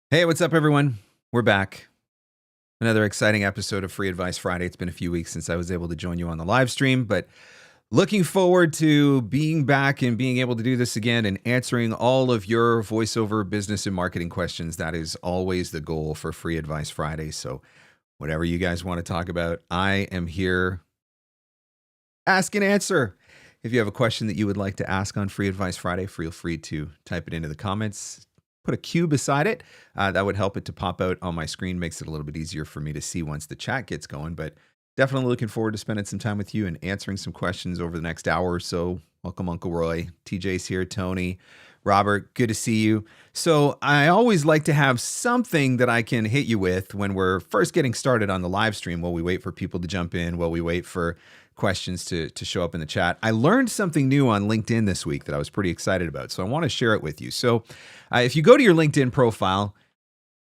Hey, what's up, everyone? We're back. Another exciting episode of Free Advice Friday. It's been a few weeks since I was able to join you on the live stream, but looking forward to being back and being able to do this again and answering all of your voiceover business and marketing questions. That is always the goal for Free Advice Friday. So whatever you guys want to talk about, I am here. Ask and answer. If you have a question that you would like to ask on Free Advice Friday, feel free to type it into the comments. Put a Q beside it. That would help it to pop out on my screen, makes it a little bit easier for me to see once the chat gets going. But definitely looking forward to spending some time with you and answering some questions over the next hour or so. Welcome, Uncle Roy. TJ's here, Tony, Robert, good to see you. So I always like to have something that I can hit you with when we're first getting started on the live stream while we wait for people to jump in, while we wait for questions to show up in the chat. I learned something new on LinkedIn this week that I was pretty excited about, so I want to share it with you. So if you go to your LinkedIn profile,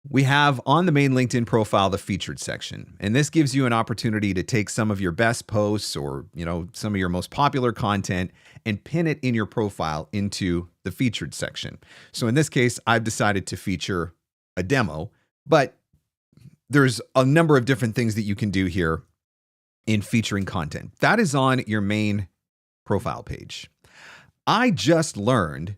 we have on the main LinkedIn profile the featured section, and this gives you an opportunity to take some of your best posts or some of your most popular content and pin it in your profile into the featured section. So in this case, I've decided to feature a demo, but there's a number of different things that you can do here in featuring content. That is on your main profile page. I just learned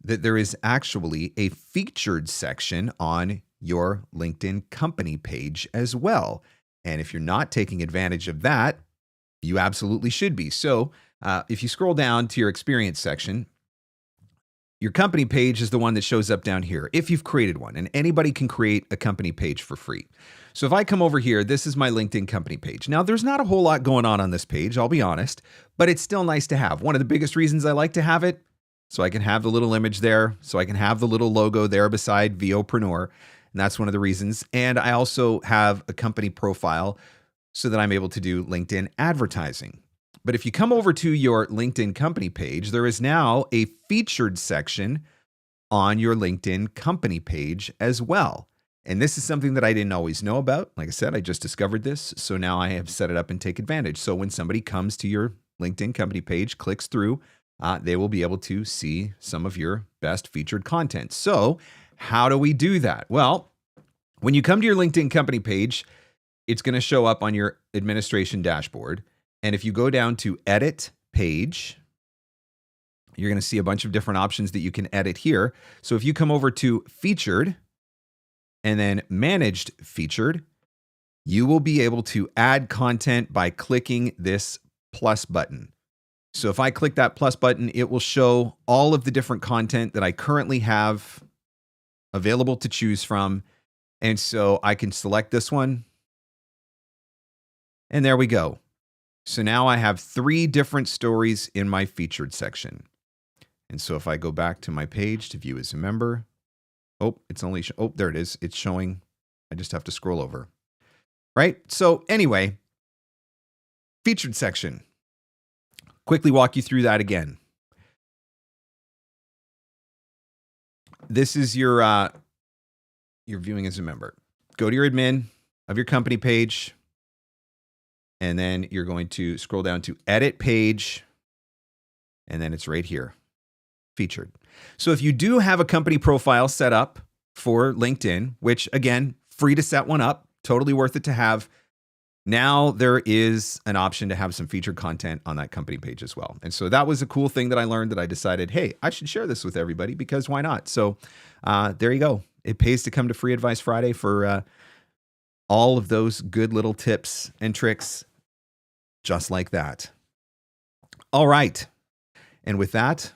that there is actually a featured section on your LinkedIn company page as well. And if you're not taking advantage of that, you absolutely should be. So if you scroll down to your experience section, your company page is the one that shows up down here if you've created one, and anybody can create a company page for free. So if I come over here, this is my LinkedIn company page. Now, there's not a whole lot going on this page, I'll be honest, but it's still nice to have. One of the biggest reasons I like to have it, so I can have the little image there, so I can have the little logo there beside VOpreneur, and that's one of the reasons. And I also have a company profile so that I'm able to do LinkedIn advertising. But if you come over to your LinkedIn company page, there is now a featured section on your LinkedIn company page as well. And this is something that I didn't always know about. Like I said, I just discovered this. So now I have set it up and take advantage. So when somebody comes to your LinkedIn company page, clicks through, they will be able to see some of your best featured content. So how do we do that? Well, when you come to your LinkedIn company page, it's going to show up on your administration dashboard. And if you go down to edit page, you're going to see a bunch of different options that you can edit here. So if you come over to featured and then managed featured, you will be able to add content by clicking this plus button. So if I click that plus button, it will show all of the different content that I currently have available to choose from. And so I can select this one. And there we go. So now I have 3 different stories in my featured section. And so if I go back to my page to view as a member, there it is. It's showing. I just have to scroll over. Right? So anyway, featured section. Quickly walk you through that again. This is your viewing as a member. Go to your admin of your company page. And then you're going to scroll down to edit page. And then it's right here, featured. So if you do have a company profile set up for LinkedIn, which again, free to set one up, totally worth it to have. Now there is an option to have some featured content on that company page as well. And so that was a cool thing that I learned that I decided, hey, I should share this with everybody because why not? So there you go. It pays to come to Free Advice Friday for all of those good little tips and tricks just like that. All right. And with that,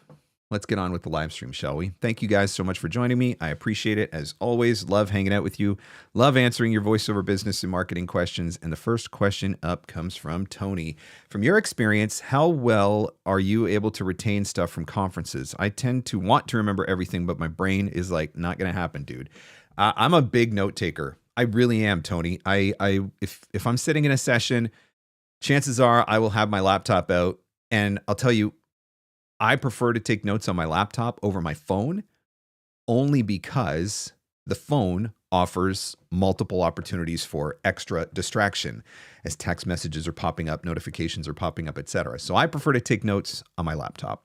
let's get on with the live stream, shall we? Thank you guys so much for joining me. I appreciate it as always. Love hanging out with you. Love answering your voiceover business and marketing questions. And the first question up comes from Tony. From your experience, how well are you able to retain stuff from conferences? I tend to want to remember everything, but my brain is like, not going to happen, dude. I'm a big note taker. I really am, Tony. If I'm sitting in a session, chances are I will have my laptop out, and I'll tell you, I prefer to take notes on my laptop over my phone only because the phone offers multiple opportunities for extra distraction as text messages are popping up, notifications are popping up, etc. So I prefer to take notes on my laptop.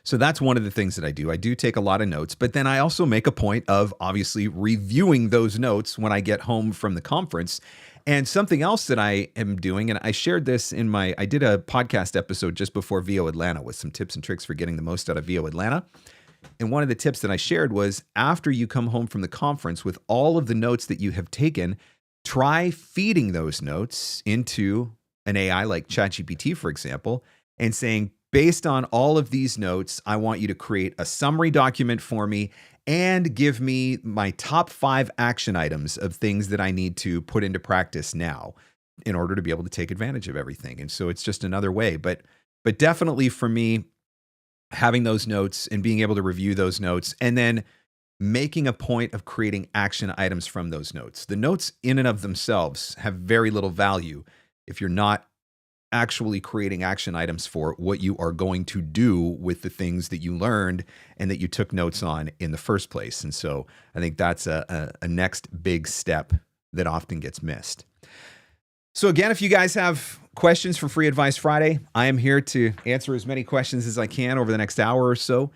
So that's one of the things that I do. I do take a lot of notes, but then I also make a point of obviously reviewing those notes when I get home from the conference. And something else that I am doing, and I shared this I did a podcast episode just before VO Atlanta with some tips and tricks for getting the most out of VO Atlanta. And one of the tips that I shared was after you come home from the conference with all of the notes that you have taken, try feeding those notes into an AI like ChatGPT, for example, and saying, based on all of these notes, I want you to create a summary document for me and give me my top 5 action items of things that I need to put into practice now in order to be able to take advantage of everything. And so it's just another way. But definitely for me, having those notes and being able to review those notes and then making a point of creating action items from those notes. The notes in and of themselves have very little value if you're not actually creating action items for what you are going to do with the things that you learned and that you took notes on in the first place. And so I think that's a next big step that often gets missed. So again, if you guys have questions for Free Advice Friday, I am here to answer as many questions as I can over the next hour or so.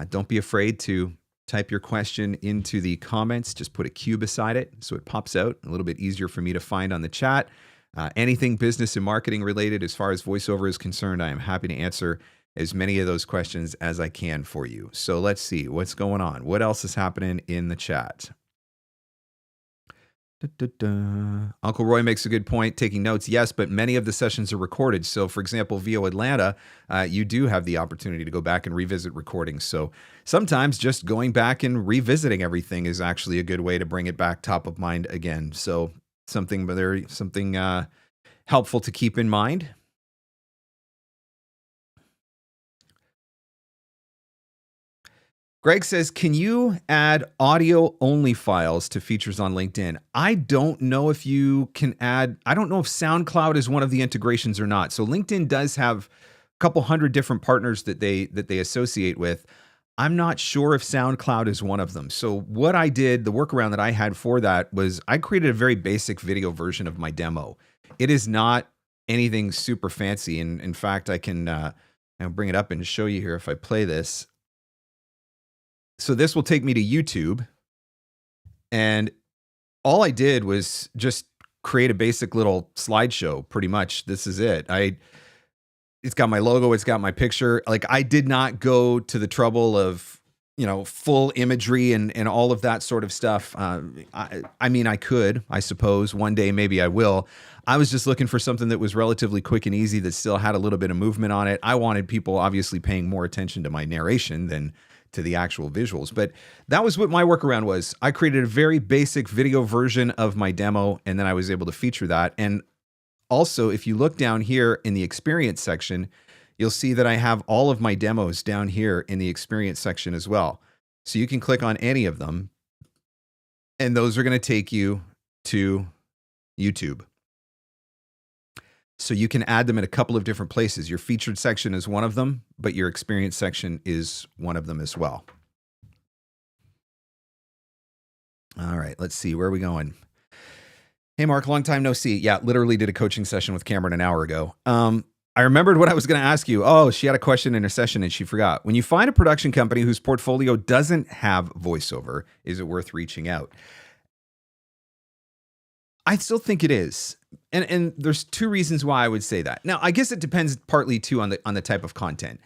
Don't be afraid to type your question into the comments. Just put a Q beside it so it pops out, a little bit easier for me to find on the chat. Anything business and marketing related as far as voiceover is concerned, I am happy to answer as many of those questions as I can for you. So let's see what's going on. What else is happening in the chat? Uncle Roy makes a good point. Taking notes, yes, but many of the sessions are recorded. So for example, VO Atlanta, you do have the opportunity to go back and revisit recordings. So sometimes just going back and revisiting everything is actually a good way to bring it back top of mind again. So something helpful to keep in mind. Greg says, can you add audio-only files to features on LinkedIn? I don't know if you can add, I don't know if SoundCloud is one of the integrations or not. So LinkedIn does have a couple hundred different partners that they associate with. I'm not sure if SoundCloud is one of them. So what I did, the workaround that I had for that was I created a very basic video version of my demo. It is not anything super fancy. And in fact, I can I'll bring it up and show you here if I play this. So this will take me to YouTube. And all I did was just create a basic little slideshow, pretty much. This is it. It's got my logo, it's got my picture. Like I did not go to the trouble of, full imagery and all of that sort of stuff. I mean, I could, I suppose one day, maybe I will. I was just looking for something that was relatively quick and easy that still had a little bit of movement on it. I wanted people obviously paying more attention to my narration than to the actual visuals, but that was what my workaround was. I created a very basic video version of my demo and then I was able to feature that. And also, if you look down here in the experience section, you'll see that I have all of my demos down here in the experience section as well. So you can click on any of them, and those are going to take you to YouTube. So you can add them in a couple of different places. Your featured section is one of them, but your experience section is one of them as well. All right, let's see. Where are we going? Hey, Mark, long time no see. Yeah, literally did a coaching session with Cameron an hour ago. I remembered what I was going to ask you. Oh, she had a question in her session and she forgot. When you find a production company whose portfolio doesn't have voiceover, is it worth reaching out? I still think it is. And there's 2 reasons why I would say that. Now, I guess it depends partly too on the type of content.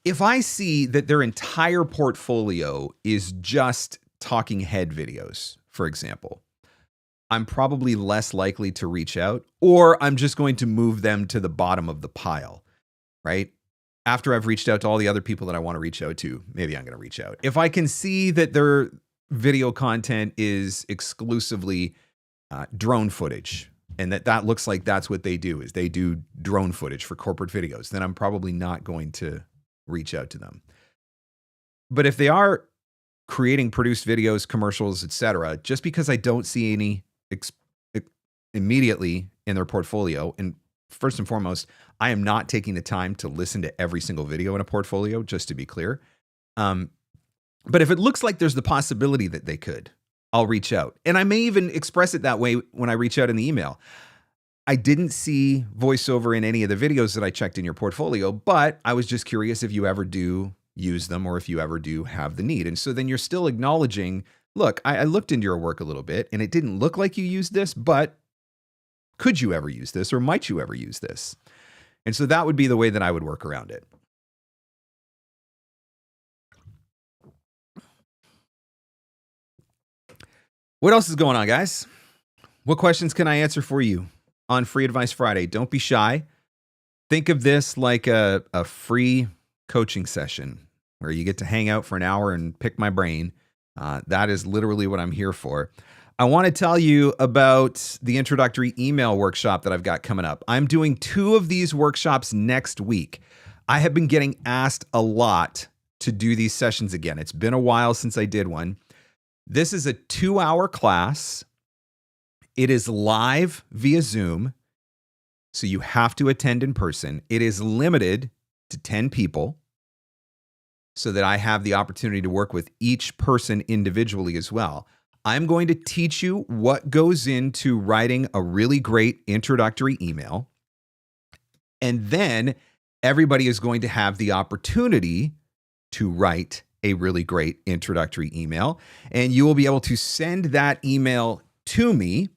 If I see that their entire portfolio is just talking head videos, for example, I'm probably less likely to reach out, or I'm just going to move them to the bottom of the pile, right? After I've reached out to all the other people that I want to reach out to, maybe I'm going to reach out. If I can see that their video content is exclusively drone footage, and that looks like that's what they do, is they do drone footage for corporate videos, then I'm probably not going to reach out to them. But if they are creating produced videos, commercials, etc., just because I don't see any immediately in their portfolio, and first and foremost, I am not taking the time to listen to every single video in a portfolio, just to be clear. But if it looks like there's the possibility that they could, I'll reach out. And I may even express it that way when I reach out in the email. I didn't see voiceover in any of the videos that I checked in your portfolio, but I was just curious if you ever do use them or if you ever do have the need. And so then you're still acknowledging, look, I looked into your work a little bit and it didn't look like you used this, but could you ever use this or might you ever use this? And so that would be the way that I would work around it. What else is going on, guys? What questions can I answer for you on Free Advice Friday? Don't be shy. Think of this like a free coaching session where you get to hang out for an hour and pick my brain. That is literally what I'm here for. I want to tell you about the introductory email workshop that I've got coming up. I'm doing 2 of these workshops next week. I have been getting asked a lot to do these sessions again. It's been a while since I did one. This is a 2-hour class. It is live via Zoom, so you have to attend in person. It is limited to 10 people so that I have the opportunity to work with each person individually as well. I'm going to teach you what goes into writing a really great introductory email. And then everybody is going to have the opportunity to write a really great introductory email. And you will be able to send that email to me,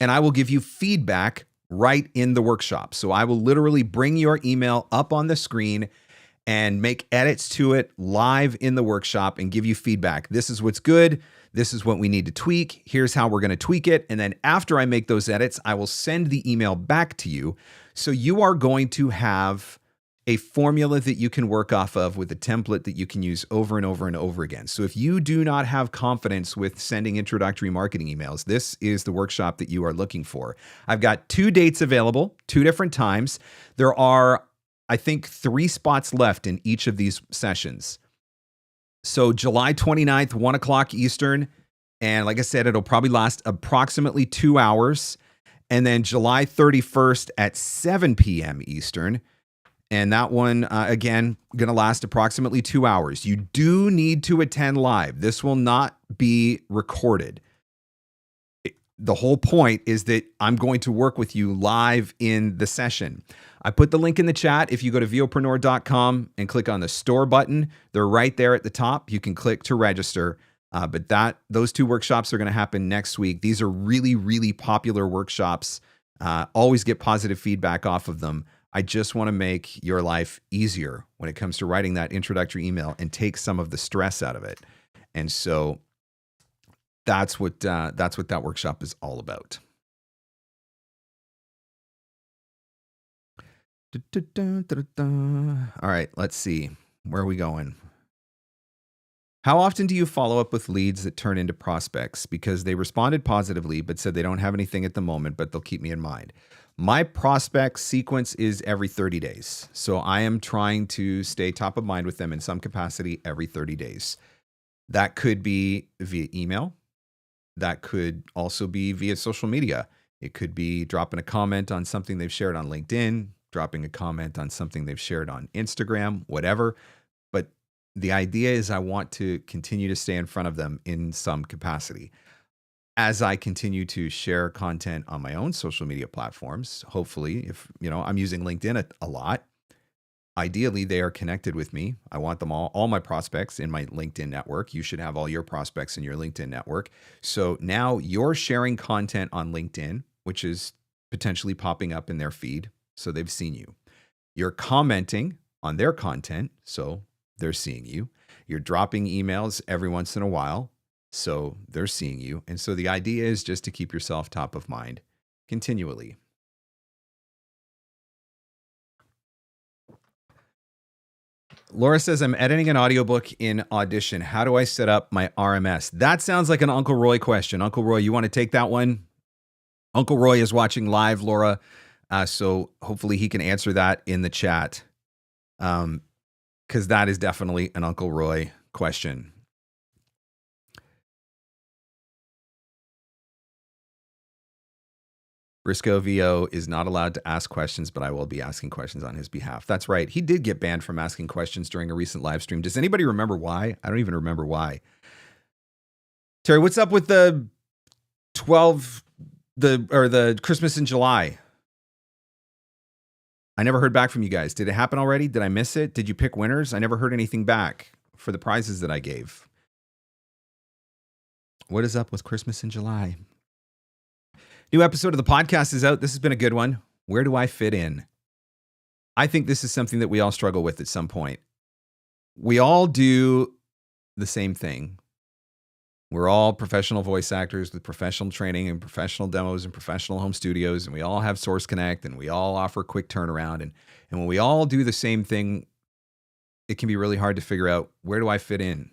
and I will give you feedback right in the workshop. So I will literally bring your email up on the screen and make edits to it live in the workshop and give you feedback. This is what's good. This is what we need to tweak. Here's how we're going to tweak it. And then after I make those edits, I will send the email back to you. So you are going to have a formula that you can work off of with a template that you can use over and over and over again. So if you do not have confidence with sending introductory marketing emails, this is the workshop that you are looking for. I've got 2 dates available, 2 different times. There are, I think, 3 spots left in each of these sessions. So July 29th, 1 o'clock Eastern. And like I said, it'll probably last approximately 2 hours. And then July 31st at 7 p.m. Eastern. And that one, again, going to last approximately 2 hours. You do need to attend live. This will not be recorded. The whole point is that I'm going to work with you live in the session. I put the link in the chat. If you go to viopreneur.com and click on the store button, they're right there at the top. You can click to register. But those 2 workshops are going to happen next week. These are really, really popular workshops. Always get positive feedback off of them. I just want to make your life easier when it comes to writing that introductory email and take some of the stress out of it. And so that's what that workshop is all about. All right, let's see. Where are we going? How often do you follow up with leads that turn into prospects because they responded positively but said they don't have anything at the moment, but they'll keep me in mind? My prospect sequence is every 30 days. So I am trying to stay top of mind with them in some capacity every 30 days. That could be via email. That could also be via social media. It could be dropping a comment on something they've shared on LinkedIn, dropping a comment on something they've shared on Instagram, whatever. But the idea is I want to continue to stay in front of them in some capacity. As I continue to share content on my own social media platforms, hopefully, if I'm using LinkedIn a lot, ideally they are connected with me. I want them all my prospects in my LinkedIn network. You should have all your prospects in your LinkedIn network. So now you're sharing content on LinkedIn, which is potentially popping up in their feed. So they've seen you. You're commenting on their content. So they're seeing you. You're dropping emails every once in a while. So they're seeing you. And so the idea is just to keep yourself top of mind continually. Laura says, I'm editing an audiobook in Audition. How do I set up my RMS? That sounds like an Uncle Roy question. Uncle Roy, you want to take that one? Uncle Roy is watching live, Laura. So hopefully he can answer that in the chat. Because that is definitely an Uncle Roy question. Briscoe VO is not allowed to ask questions, but I will be asking questions on his behalf. That's right. He did get banned from asking questions during a recent live stream. Does anybody remember why? I don't even remember why. Terry, what's up with the the Christmas in July? I never heard back from you guys. Did it happen already? Did I miss it? Did you pick winners? I never heard anything back for the prizes that I gave. What is up with Christmas in July? New episode of the podcast is out. This has been a good one. Where do I fit in? I think this is something that we all struggle with at some point. We all do the same thing. We're all professional voice actors with professional training and professional demos and professional home studios, and we all have Source Connect, and we all offer quick turnaround. And when we all do the same thing, it can be really hard to figure out, where do I fit in?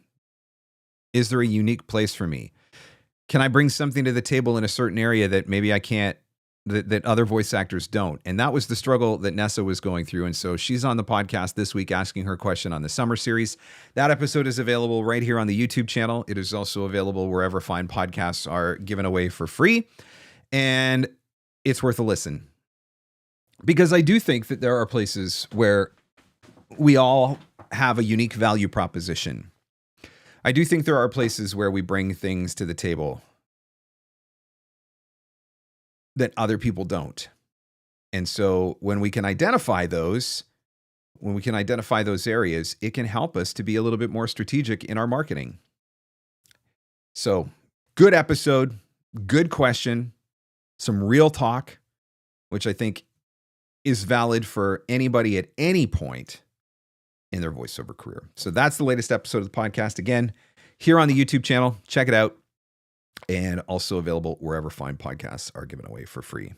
Is there a unique place for me? Can I bring something to the table in a certain area that maybe I can't, that other voice actors don't? And that was the struggle that Nessa was going through. And so she's on the podcast this week asking her question on the summer series. That episode is available right here on the YouTube channel. It is also available wherever fine podcasts are given away for free. And it's worth a listen. Because I do think that there are places where we all have a unique value proposition. I do think there are places where we bring things to the table that other people don't. And so when we can identify those areas, it can help us to be a little bit more strategic in our marketing. So, good episode, good question, some real talk, which I think is valid for anybody at any point in their voiceover career. So that's the latest episode of the podcast. Again, here on the YouTube channel, check it out. And also available wherever fine podcasts are given away for free.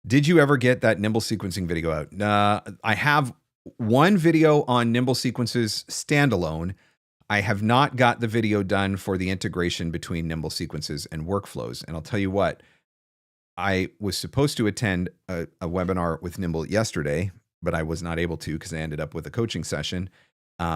Did you ever get that Nimble sequencing video out? I have one video on Nimble Sequences standalone. I have not got the video done for the integration between Nimble Sequences and workflows. And I'll tell you what, I was supposed to attend a webinar with Nimble yesterday, but I was not able to because I ended up with a coaching session.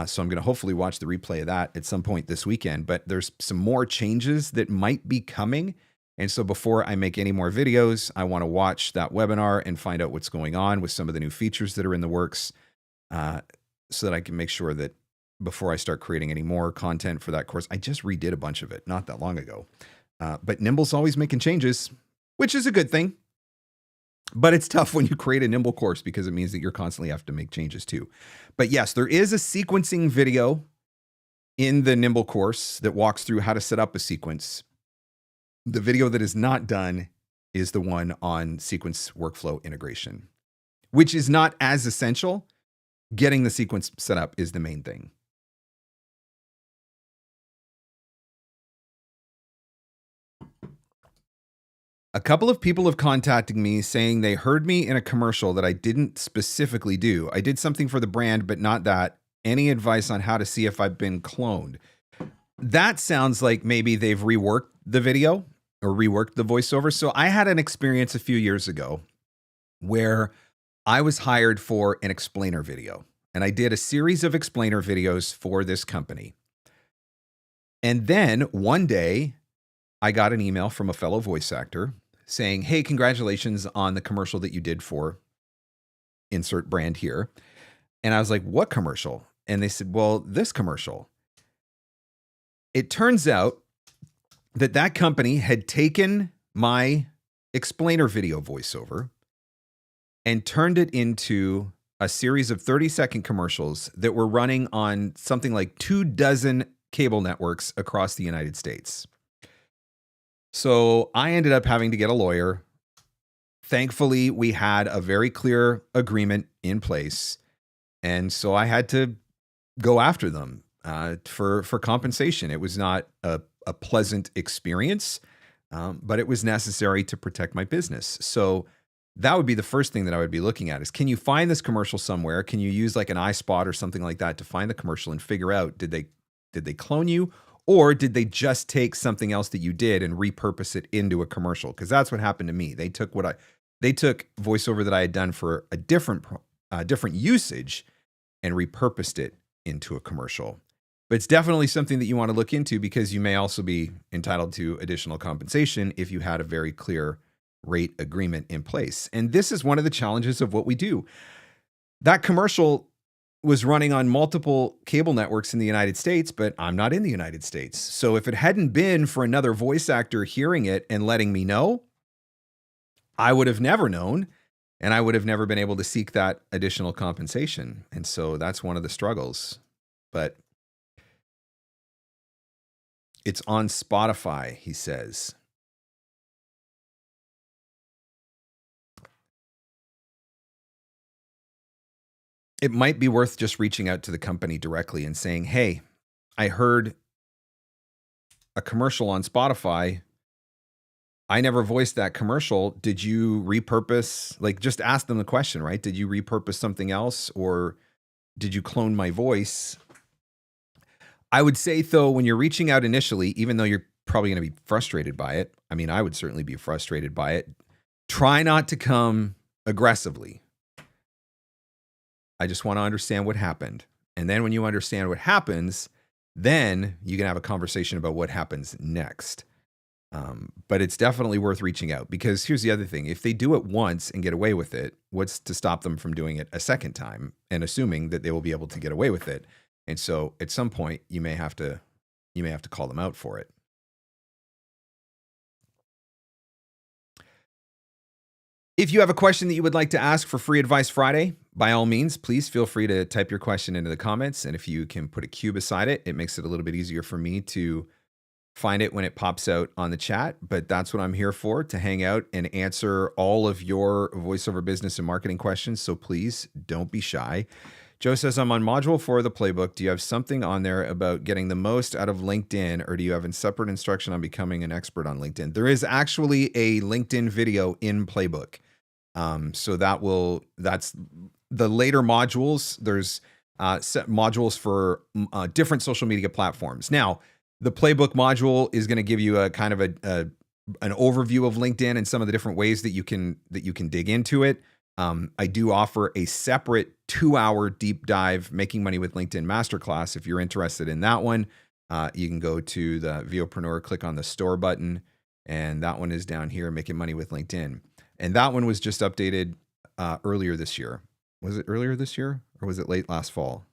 So I'm going to hopefully watch the replay of that at some point this weekend. But there's some more changes that might be coming. And so before I make any more videos, I want to watch that webinar and find out what's going on with some of the new features that are in the works, so that I can make sure that before I start creating any more content for that course. I just redid a bunch of it not that long ago. But Nimble's always making changes, which is a good thing. But it's tough when you create a Nimble course because it means that you're constantly have to make changes too. But yes, there is a sequencing video in the Nimble course that walks through how to set up a sequence. The video that is not done is the one on sequence workflow integration, which is not as essential. Getting the sequence set up is the main thing. A couple of people have contacted me saying they heard me in a commercial that I didn't specifically do. I did something for the brand, but not that. Any advice on how to see if I've been cloned? That sounds like maybe they've reworked the video or reworked the voiceover. So I had an experience a few years ago where I was hired for an explainer video, and I did a series of explainer videos for this company. And then one day I got an email from a fellow voice actor saying, hey, congratulations on the commercial that you did for insert brand here. And I was like, what commercial? And they said, well, this commercial. It turns out that that company had taken my explainer video voiceover and turned it into a series of 30-second commercials that were running on something like 24 cable networks across the United States. So I ended up having to get a lawyer. Thankfully, we had a very clear agreement in place. And so I had to go after them for compensation. It was not a pleasant experience, but it was necessary to protect my business. So that would be the first thing that I would be looking at is, can you find this commercial somewhere? Can you use like an iSpot or something like that to find the commercial and figure out, did they clone you? Or did they just take something else that you did and repurpose it into a commercial? Because that's what happened to me. They took voiceover that I had done for a different usage and repurposed it into a commercial. But it's definitely something that you want to look into because you may also be entitled to additional compensation if you had a very clear rate agreement in place. And this is one of the challenges of what we do. That commercial was running on multiple cable networks in the United States, but I'm not in the United States. So if it hadn't been for another voice actor hearing it and letting me know, I would have never known. And I would have never been able to seek that additional compensation. And so that's one of the struggles. But it's on Spotify, he says. It might be worth just reaching out to the company directly and saying, hey, I heard a commercial on Spotify. I never voiced that commercial. Did you repurpose, like just ask them the question, right? Did you repurpose something else or did you clone my voice? I would say though, when you're reaching out initially, even though you're probably going to be frustrated by it, I mean, I would certainly be frustrated by it. Try not to come aggressively. I just want to understand what happened. And then when you understand what happens, then you can have a conversation about what happens next. But it's definitely worth reaching out because here's the other thing. If they do it once and get away with it, what's to stop them from doing it a second time and assuming that they will be able to get away with it? And so at some point you may have to call them out for it. If you have a question that you would like to ask for Free Advice Friday, by all means, please feel free to type your question into the comments. And if you can put a Q beside it, it makes it a little bit easier for me to find it when it pops out on the chat. But that's what I'm here for, to hang out and answer all of your voiceover business and marketing questions. So please don't be shy. Joe says, I'm on module 4 of the playbook. Do you have something on there about getting the most out of LinkedIn, or do you have a separate instruction on becoming an expert on LinkedIn? There is actually a LinkedIn video in Playbook. So that's the later modules. There's set modules for different social media platforms. Now, the Playbook module is going to give you a kind of an overview of LinkedIn and some of the different ways that you can dig into it. I do offer a separate 2-hour deep dive Making Money with LinkedIn masterclass. If you're interested in that one, you can go to the Viopreneur, click on the store button, and that one is down here, Making Money with LinkedIn. And that one was just updated earlier this year. Was it earlier this year or was it late last fall?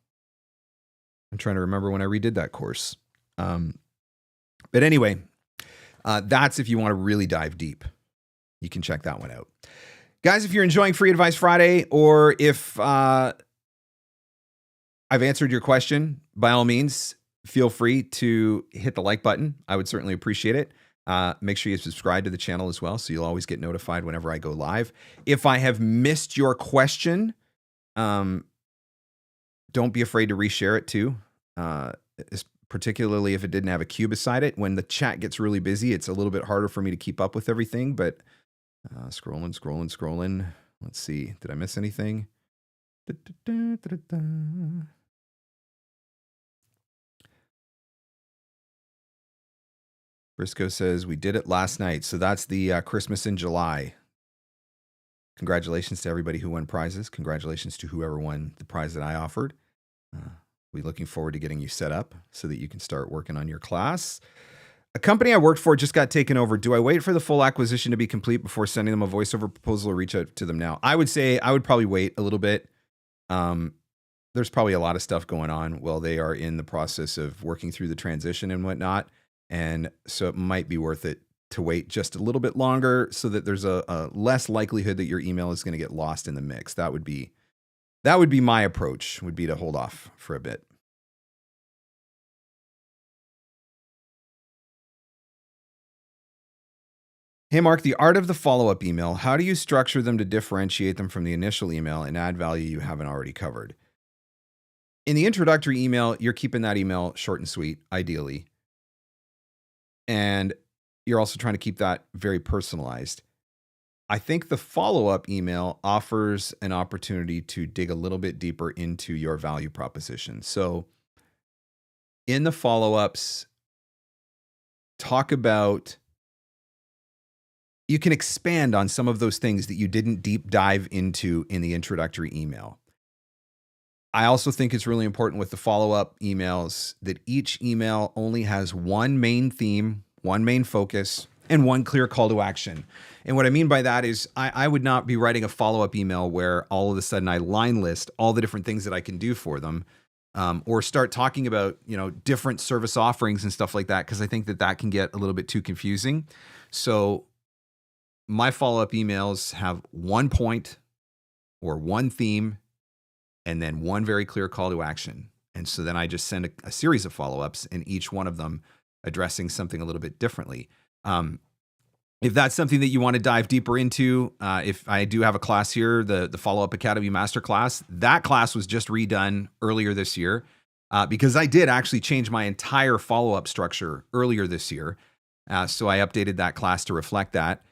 I'm trying to remember when I redid that course. But anyway, that's if you want to really dive deep. You can check that one out. Guys, if you're enjoying Free Advice Friday, or if I've answered your question, by all means, feel free to hit the like button. I would certainly appreciate it. Make sure you subscribe to the channel as well, so you'll always get notified whenever I go live. If I have missed your question, don't be afraid to reshare it too, particularly if it didn't have a Q beside it. When the chat gets really busy, it's a little bit harder for me to keep up with everything, but scrolling. Let's see. Did I miss anything? Briscoe says, we did it last night. So that's the Christmas in July. Congratulations to everybody who won prizes. Congratulations to whoever won the prize that I offered. We're looking forward to getting you set up so that you can start working on your class. A company I worked for just got taken over. Do I wait for the full acquisition to be complete before sending them a voiceover proposal or reach out to them now? I would say I would probably wait a little bit. There's probably a lot of stuff going on while they are in the process of working through the transition and whatnot. And so it might be worth it to wait just a little bit longer so that there's a less likelihood that your email is going to get lost in the mix. That would be my approach, would be to hold off for a bit. Hey, Mark, the art of the follow-up email. How do you structure them to differentiate them from the initial email and add value you haven't already covered? In the introductory email, you're keeping that email short and sweet, ideally. And you're also trying to keep that very personalized. I think the follow-up email offers an opportunity to dig a little bit deeper into your value proposition. So in the follow-ups, talk about, you can expand on some of those things that you didn't deep dive into in the introductory email. I also think it's really important with the follow-up emails that each email only has one main theme, one main focus, and one clear call to action. And what I mean by that is I would not be writing a follow-up email where all of a sudden I line list all the different things that I can do for them, or start talking about, different service offerings and stuff like that, because I think that can get a little bit too confusing. So my follow-up emails have one point, or one theme and then one very clear call to action. And so then I just send a series of follow-ups, and each one of them addressing something a little bit differently. If that's something that you want to dive deeper into, if I do have a class here, the Follow-Up Academy Masterclass, that class was just redone earlier this year because I did actually change my entire follow-up structure earlier this year. So I updated that class to reflect that.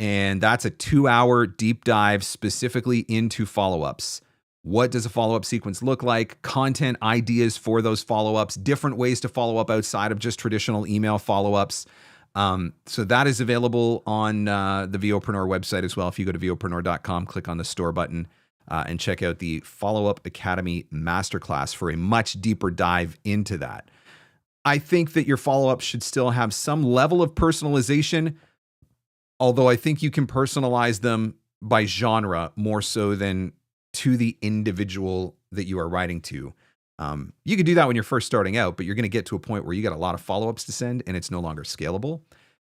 And that's a 2-hour deep dive specifically into follow-ups. What does a follow-up sequence look like? Content ideas for those follow-ups, different ways to follow up outside of just traditional email follow-ups. So that is available on the VOpreneur website as well. If you go to VOpreneur.com, click on the store button and check out the Follow-Up Academy Masterclass for a much deeper dive into that. I think that your follow-up should still have some level of personalization, although I think you can personalize them by genre more so than to the individual that you are writing to. You could do that when you're first starting out, but you're going to get to a point where you got a lot of follow-ups to send and it's no longer scalable.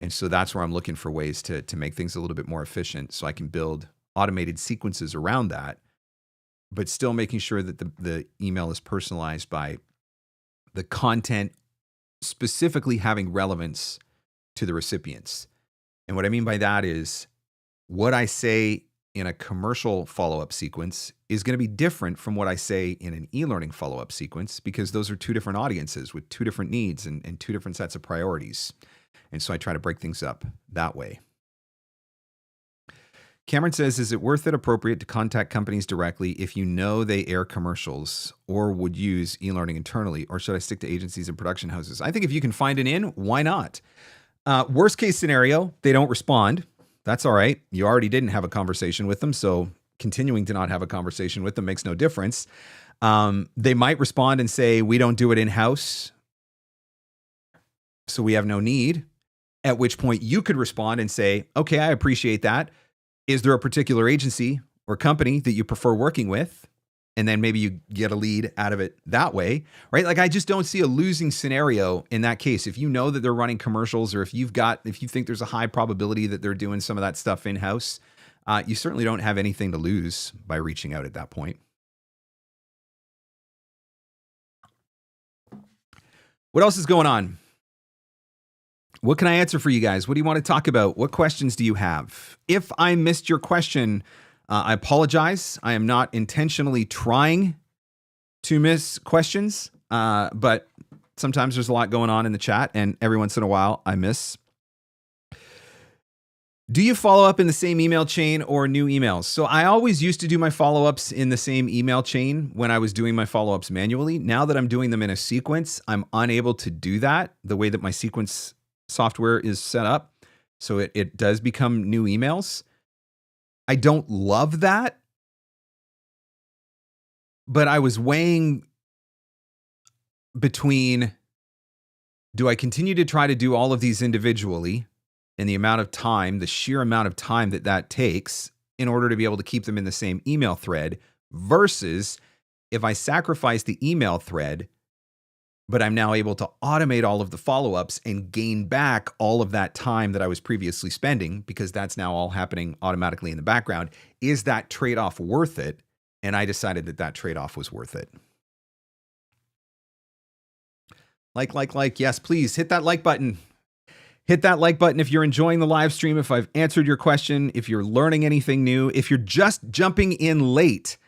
And so that's where I'm looking for ways to make things a little bit more efficient so I can build automated sequences around that, but still making sure that the email is personalized by the content specifically having relevance to the recipients. And what I mean by that is what I say in a commercial follow-up sequence is going to be different from what I say in an e-learning follow-up sequence, because those are two different audiences with two different needs and two different sets of priorities. And so I try to break things up that way. Cameron says, is it worth it appropriate to contact companies directly if you know they air commercials or would use e-learning internally, or should I stick to agencies and production houses? I think if you can find an in, why not? Worst case scenario, they don't respond. That's all right. You already didn't have a conversation with them, so continuing to not have a conversation with them makes no difference. They might respond and say, we don't do it in-house, so we have no need, at which point you could respond and say, okay, I appreciate that. Is there a particular agency or company that you prefer working with? And then maybe you get a lead out of it that way, right? Like I just don't see a losing scenario in that case. If you know that they're running commercials, or if you think there's a high probability that they're doing some of that stuff in-house, you certainly don't have anything to lose by reaching out at that point. What else is going on? What can I answer for you guys? What do you want to talk about? What questions do you have? If I missed your question, I apologize. I am not intentionally trying to miss questions, but sometimes there's a lot going on in the chat, and every once in a while I miss. Do you follow up in the same email chain or new emails? So I always used to do my follow-ups in the same email chain when I was doing my follow-ups manually. Now that I'm doing them in a sequence, I'm unable to do that the way that my sequence software is set up. So it does become new emails. I don't love that, but I was weighing between, do I continue to try to do all of these individually and the amount of time, the sheer amount of time that takes in order to be able to keep them in the same email thread, versus if I sacrifice the email thread, but I'm now able to automate all of the follow-ups and gain back all of that time that I was previously spending, because that's now all happening automatically in the background. Is that trade-off worth it? And I decided that trade-off was worth it. Like, yes, please hit that like button. Hit that like button if you're enjoying the live stream, if I've answered your question, if you're learning anything new, if you're just jumping in late.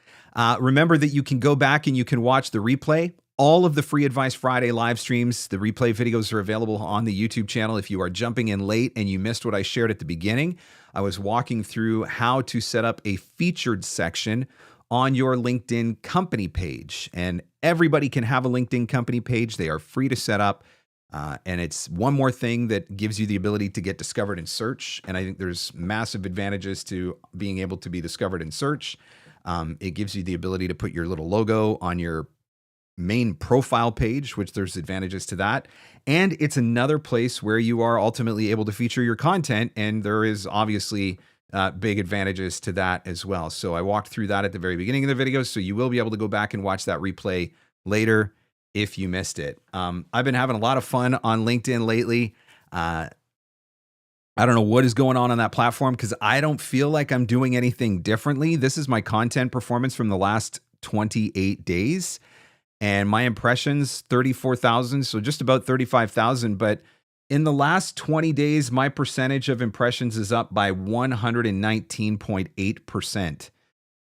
Remember that you can go back and you can watch the replay. All of the Free Advice Friday live streams, the replay videos are available on the YouTube channel. If you are jumping in late and you missed what I shared at the beginning, I was walking through how to set up a featured section on your LinkedIn company page. And everybody can have a LinkedIn company page. They are free to set up. And it's one more thing that gives you the ability to get discovered in search. And I think there's massive advantages to being able to be discovered in search. It gives you the ability to put your little logo on your main profile page, which there's advantages to that. And it's another place where you are ultimately able to feature your content. And there is obviously big advantages to that as well. So I walked through that at the very beginning of the video. So you will be able to go back and watch that replay later if you missed it. I've been having a lot of fun on LinkedIn lately. I don't know what is going on that platform because I don't feel like I'm doing anything differently. This is my content performance from the last 28 days. And my impressions, 34,000, so just about 35,000. But in the last 20 days, my percentage of impressions is up by 119.8%.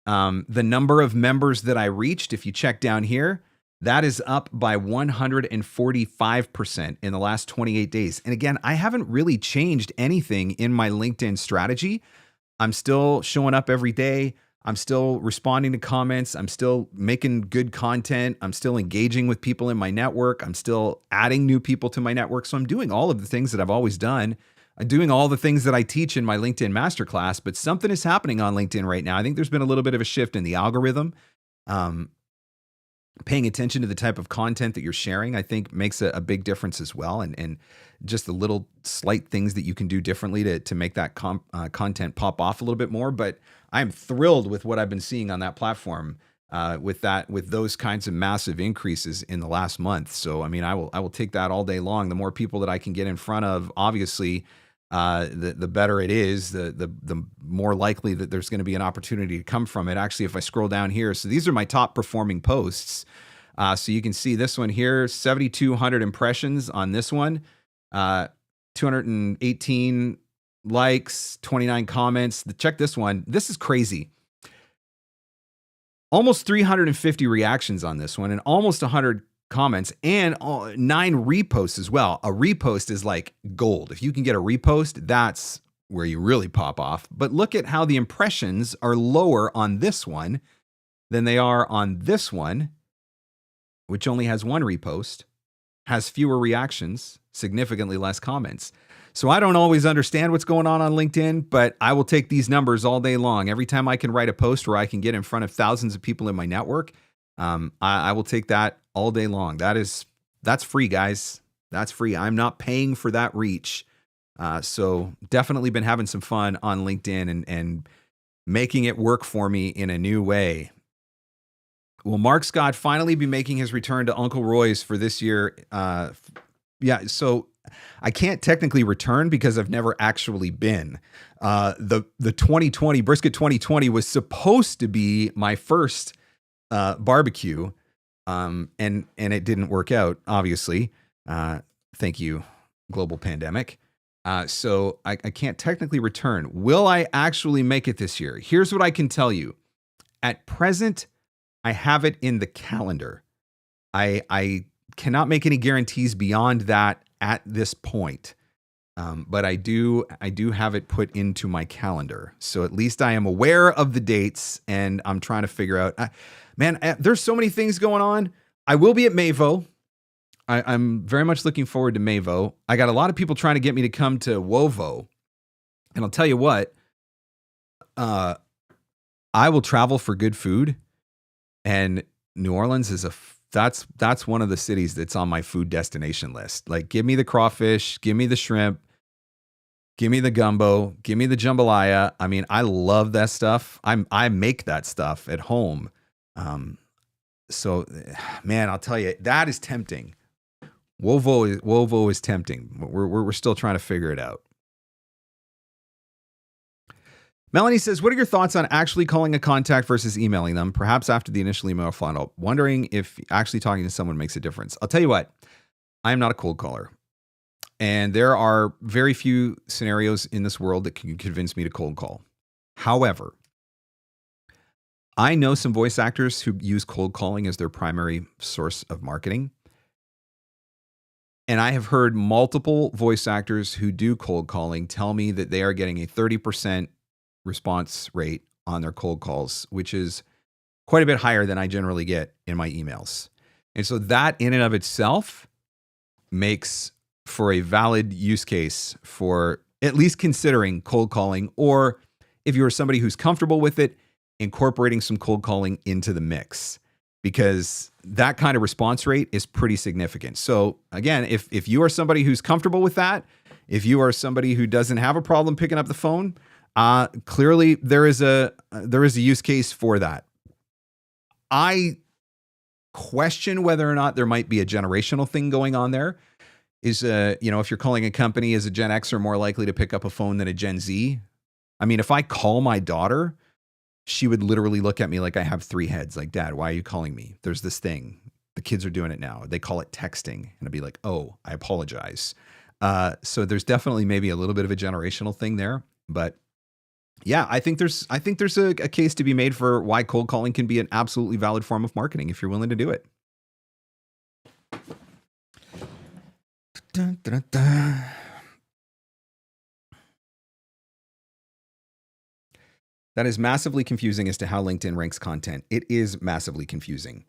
The number of members that I reached, if you check down here, that is up by 145% in the last 28 days. And again, I haven't really changed anything in my LinkedIn strategy. I'm still showing up every day. I'm still responding to comments. I'm still making good content. I'm still engaging with people in my network. I'm still adding new people to my network. So I'm doing all of the things that I've always done. I'm doing all the things that I teach in my LinkedIn masterclass, but something is happening on LinkedIn right now. I think there's been a little bit of a shift in the algorithm. Paying attention to the type of content that you're sharing, I think makes a big difference as well. And just the little slight things that you can do differently to make that content pop off a little bit more. But I'm thrilled with what I've been seeing on that platform with those kinds of massive increases in the last month. So, I mean, I will take that all day long. The more people that I can get in front of, obviously, the better it is, the more likely that there's going to be an opportunity to come from it. Actually, if I scroll down here, so these are my top performing posts. So you can see this one here, 7,200 impressions on this one, 218 likes, 29 comments. Check this one. This is crazy. Almost 350 reactions on this one and almost 100 comments and 9 reposts as well. A repost is like gold. If you can get a repost, that's where you really pop off. But look at how the impressions are lower on this one than they are on this one, which only has 1 repost, has fewer reactions, significantly less comments. So I don't always understand what's going on LinkedIn, but I will take these numbers all day long. Every time I can write a post where I can get in front of thousands of people in my network, I will take that all day long. That's free, guys. That's free. I'm not paying for that reach. So definitely been having some fun on LinkedIn and making it work for me in a new way. Will Marc Scott finally be making his return to Uncle Roy's for this year? Yeah, so I can't technically return because I've never actually been. The 2020 Brisket 2020 was supposed to be my first barbecue, and it didn't work out, obviously. Thank you, global pandemic. So I can't technically return. Will I actually make it this year? Here's what I can tell you. At present, I have it in the calendar. I cannot make any guarantees beyond that at this point. But I do have it put into my calendar. So at least I am aware of the dates and I'm trying to figure out, there's so many things going on. I will be at Mavo. I'm very much looking forward to Mavo. I got a lot of people trying to get me to come to Wovo. And I'll tell you what, I will travel for good food. And New Orleans is that's one of the cities that's on my food destination list. Like, give me the crawfish, give me the shrimp, give me the gumbo, give me the jambalaya. I mean, I love that stuff. I make that stuff at home. So, man, I'll tell you, that is tempting. Wovo is tempting. We're still trying to figure it out. Melanie says, what are your thoughts on actually calling a contact versus emailing them, perhaps after the initial email funnel? Wondering if actually talking to someone makes a difference. I'll tell you what, I am not a cold caller. And there are very few scenarios in this world that can convince me to cold call. However, I know some voice actors who use cold calling as their primary source of marketing. And I have heard multiple voice actors who do cold calling tell me that they are getting a 30% response rate on their cold calls, which is quite a bit higher than I generally get in my emails. And so that in and of itself makes for a valid use case for at least considering cold calling, or if you're somebody who's comfortable with it, incorporating some cold calling into the mix, because that kind of response rate is pretty significant. So again, if you are somebody who's comfortable with that, if you are somebody who doesn't have a problem picking up the phone, clearly there is a use case for that. I question whether or not there might be a generational thing going on there. Is, if you're calling a company, is a Gen Xer more likely to pick up a phone than a Gen Z? I mean, if I call my daughter, she would literally look at me like I have three heads. Like, Dad, why are you calling me? There's this thing. The kids are doing it now. They call it texting. And I'd be like, oh, I apologize. So there's definitely maybe a little bit of a generational thing there. But yeah, I think there's a case to be made for why cold calling can be an absolutely valid form of marketing if you're willing to do it. Dun, dun, dun. That is massively confusing as to how LinkedIn ranks content. It is massively confusing.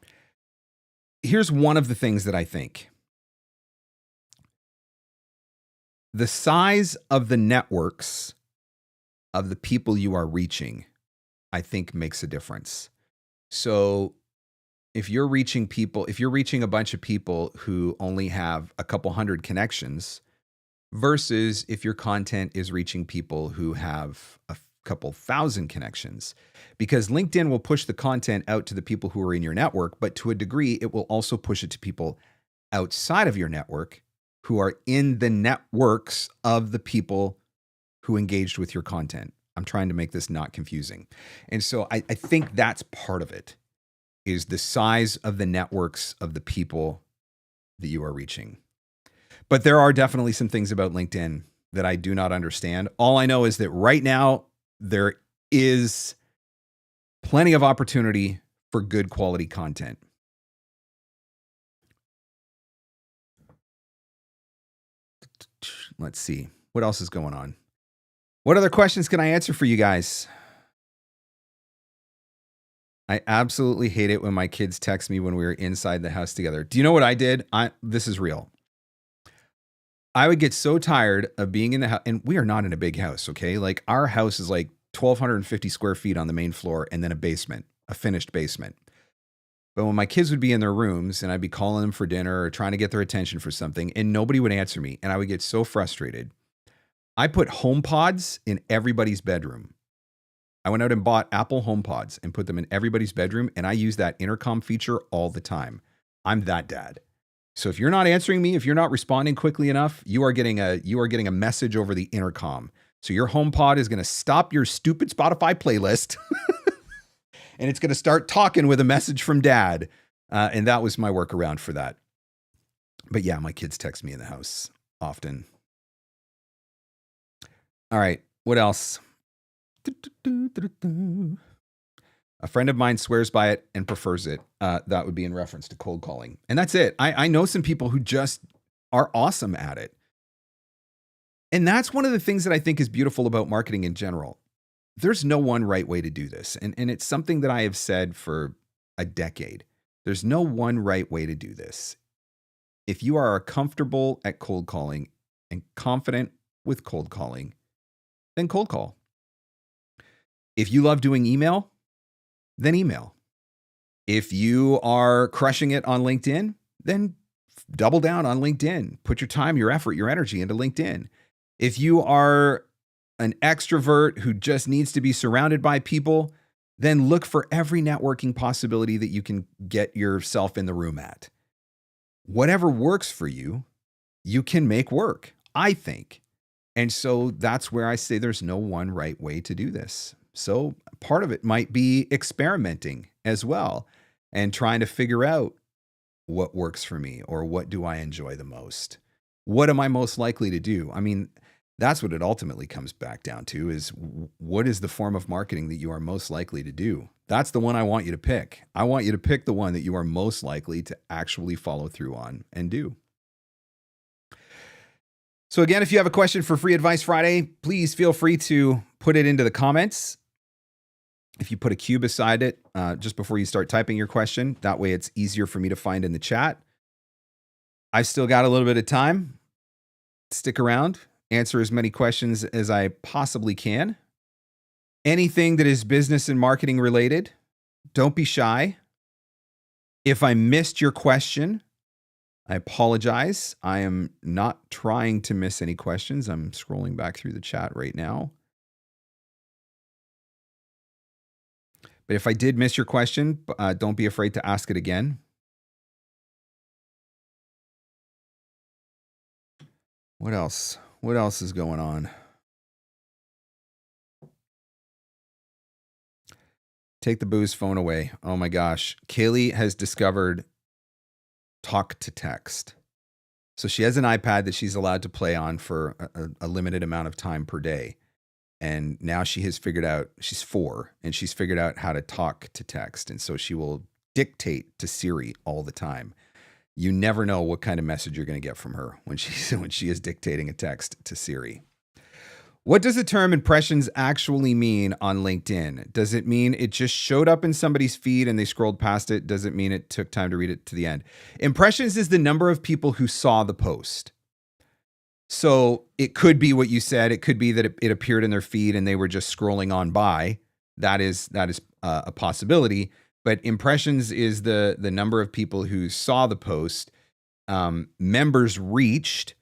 Here's one of the things that I think. The size of the networks of the people you are reaching, I think makes a difference. So if you're reaching a bunch of people who only have a couple hundred connections versus if your content is reaching people who have a couple thousand connections, because LinkedIn will push the content out to the people who are in your network, but to a degree, it will also push it to people outside of your network who are in the networks of the people who engaged with your content. I'm trying to make this not confusing. And so I think that's part of it, is the size of the networks of the people that you are reaching. But there are definitely some things about LinkedIn that I do not understand. All I know is that right now, there is plenty of opportunity for good quality content. Let's see. What else is going on? What other questions can I answer for you guys? I absolutely hate it when my kids text me when we were inside the house together. Do you know what I did? This is real. I would get so tired of being in the house, and we are not in a big house, okay? Like our house is like 1,250 square feet on the main floor and then a basement, a finished basement. But when my kids would be in their rooms and I'd be calling them for dinner or trying to get their attention for something and nobody would answer me and I would get so frustrated, I put HomePods in everybody's bedroom. I went out and bought Apple HomePods and put them in everybody's bedroom, and I use that intercom feature all the time. I'm that dad. So if you're not answering me, if you're not responding quickly enough, you are getting a message over the intercom. So your HomePod is going to stop your stupid Spotify playlist, and it's going to start talking with a message from Dad. And that was my workaround for that. But yeah, my kids text me in the house often. All right, what else? A friend of mine swears by it and prefers it. That would be in reference to cold calling. And that's it. I know some people who just are awesome at it. And that's one of the things that I think is beautiful about marketing in general. There's no one right way to do this. And it's something that I have said for a decade. There's no one right way to do this. If you are comfortable at cold calling and confident with cold calling, then cold call. If you love doing email, then email. If you are crushing it on LinkedIn, then double down on LinkedIn. Put your time, your effort, your energy into LinkedIn. If you are an extrovert who just needs to be surrounded by people, then look for every networking possibility that you can get yourself in the room at. Whatever works for you, you can make work, I think. And so that's where I say there's no one right way to do this. So part of it might be experimenting as well and trying to figure out what works for me or what do I enjoy the most? What am I most likely to do? I mean, that's what it ultimately comes back down to, is what is the form of marketing that you are most likely to do? That's the one I want you to pick. I want you to pick the one that you are most likely to actually follow through on and do. So again, if you have a question for Free Advice Friday, please feel free to put it into the comments. If you put a Q beside it, just before you start typing your question, that way it's easier for me to find in the chat. I've still got a little bit of time. Stick around, answer as many questions as I possibly can. Anything that is business and marketing related, don't be shy. If I missed your question, I apologize. I am not trying to miss any questions. I'm scrolling back through the chat right now. But if I did miss your question, don't be afraid to ask it again. What else? What else is going on? Take the booze phone away. Oh my gosh. Kaylee has discovered talk to text. So she has an iPad that she's allowed to play on for a limited amount of time per day. And now she has figured out, she's 4, and she's figured out how to talk to text. And so she will dictate to Siri all the time. You never know what kind of message you're going to get from her when she is dictating a text to Siri. What does the term impressions actually mean on LinkedIn? Does it mean it just showed up in somebody's feed and they scrolled past it? Does it mean it took time to read it to the end? Impressions is the number of people who saw the post. So it could be what you said. It could be that it appeared in their feed and they were just scrolling on by. That is a possibility. But impressions is the number of people who saw the post. Members reached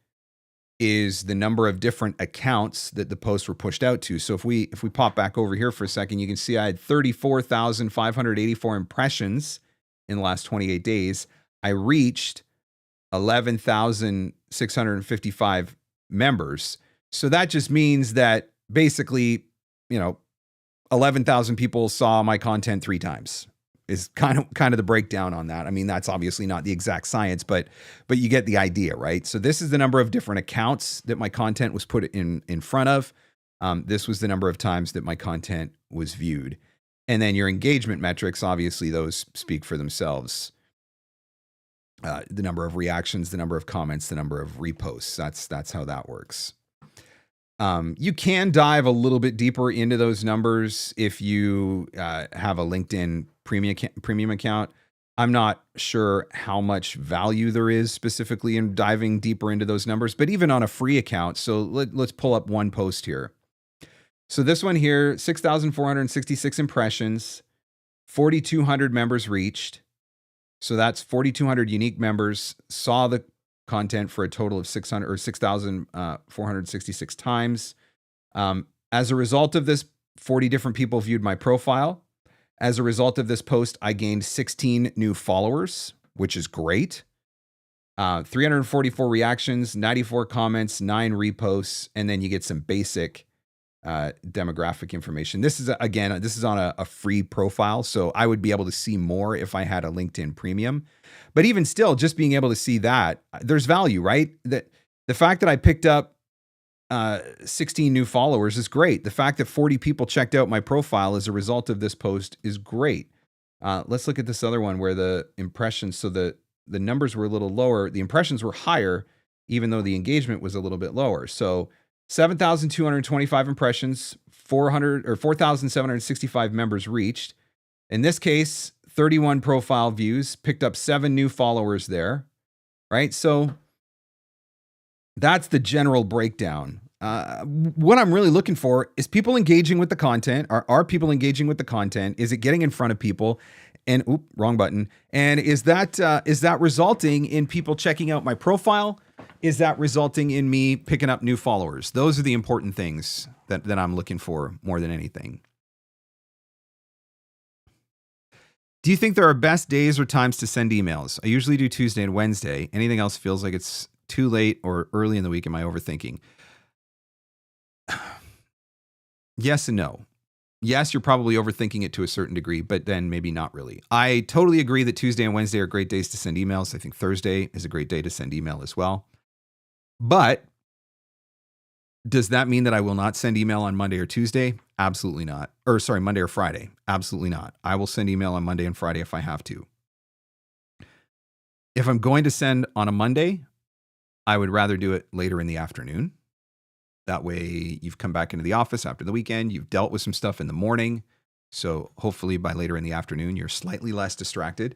is the number of different accounts that the posts were pushed out to. So if we pop back over here for a second, you can see I had 34,584 impressions in the last 28 days. I reached 11,655 members. So that just means that basically, 11,000 people saw my content 3 times. Is kind of the breakdown on that. I mean, that's obviously not the exact science, but you get the idea, right? So this is the number of different accounts that my content was put in front of. This was the number of times that my content was viewed. And then your engagement metrics, obviously those speak for themselves. The number of reactions, the number of comments, the number of reposts. That's how that works. You can dive a little bit deeper into those numbers if you have a LinkedIn premium account. I'm not sure how much value there is specifically in diving deeper into those numbers, but even on a free account. So let's pull up one post here. So this one here, 6,466 impressions, 4,200 members reached. So that's 4,200 unique members saw the content for a total of 6,466 times. As a result of this, 40 different people viewed my profile. As a result of this post, I gained 16 new followers, which is great. 344 reactions, 94 comments, 9 reposts, and then you get some basic demographic information. This is on a free profile, so I would be able to see more if I had a LinkedIn Premium. But even still, just being able to see that, there's value, right? The fact that I picked up 16 new followers is great. The fact that 40 people checked out my profile as a result of this post is great. Let's look at this other one where the impressions, so the numbers were a little lower. The impressions were higher, even though the engagement was a little bit lower. So 7,225 impressions, 4,765 members reached. In this case, 31 profile views, picked up 7 new followers there, right? So that's the general breakdown. What I'm really looking for is people engaging with the content. Are people engaging with the content? Is it getting in front of people? And wrong button. And is that resulting in people checking out my profile? Is that resulting in me picking up new followers? Those are the important things that I'm looking for more than anything. Do you think there are best days or times to send emails? I usually do Tuesday and Wednesday. Anything else feels like it's too late or early in the week. Am I overthinking? Yes and no. Yes, you're probably overthinking it to a certain degree, but then maybe not really. I totally agree that Tuesday and Wednesday are great days to send emails. I think Thursday is a great day to send email as well. But does that mean that I will not send email on Monday or Tuesday? Absolutely not. Monday or Friday. Absolutely not. I will send email on Monday and Friday if I have to. If I'm going to send on a Monday, I would rather do it later in the afternoon. That way you've come back into the office after the weekend. You've dealt with some stuff in the morning. So hopefully by later in the afternoon, you're slightly less distracted.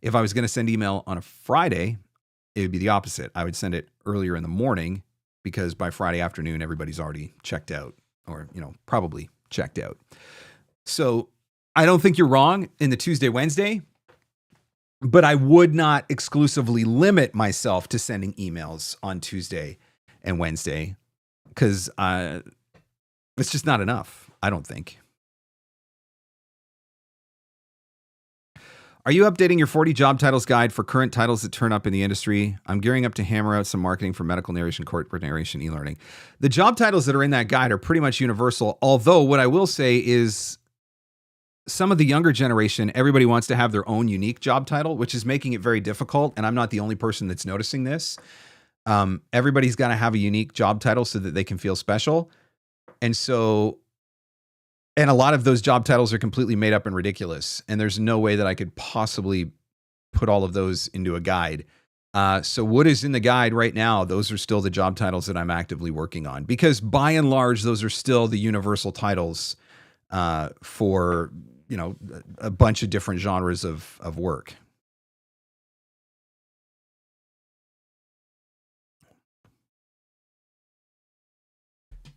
If I was going to send email on a Friday, it would be the opposite. I would send it earlier in the morning because by Friday afternoon, everybody's already checked out or, probably checked out. So I don't think you're wrong in the Tuesday, Wednesday, but I would not exclusively limit myself to sending emails on Tuesday and Wednesday because it's just not enough, I don't think. Are you updating your 40 job titles guide for current titles that turn up in the industry? I'm gearing up to hammer out some marketing for medical narration, corporate narration, e-learning. The job titles that are in that guide are pretty much universal. Although what I will say is some of the younger generation, everybody wants to have their own unique job title, which is making it very difficult. And I'm not the only person that's noticing this. Everybody's got to have a unique job title so that they can feel special. And a lot of those job titles are completely made up and ridiculous. And there's no way that I could possibly put all of those into a guide. So what is in the guide right now, those are still the job titles that I'm actively working on, because by and large, those are still the universal titles for, a bunch of different genres of work.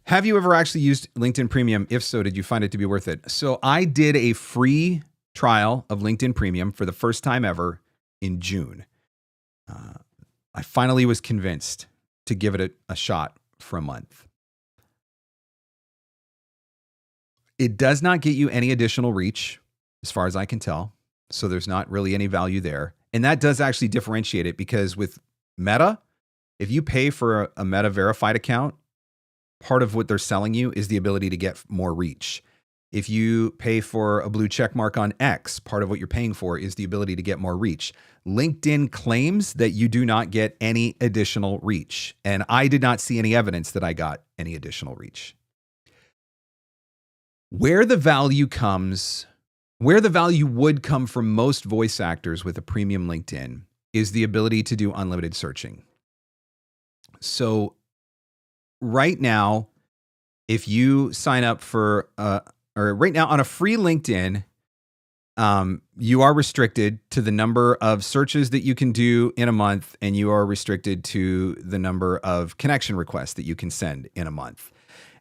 Have you ever actually used LinkedIn Premium? If so, did you find it to be worth it? So I did a free trial of LinkedIn Premium for the first time ever in June. I finally was convinced to give it a shot for a month. It does not get you any additional reach, as far as I can tell. So there's not really any value there. And that does actually differentiate it, because with Meta, if you pay for a Meta verified account, part of what they're selling you is the ability to get more reach. If you pay for a blue check mark on X, part of what you're paying for is the ability to get more reach. LinkedIn claims that you do not get any additional reach. And I did not see any evidence that I got any additional reach. Where the value would come from most voice actors with a premium LinkedIn is the ability to do unlimited searching. So right now, if you sign up for, right now on a free LinkedIn, you are restricted to the number of searches that you can do in a month, and you are restricted to the number of connection requests that you can send in a month.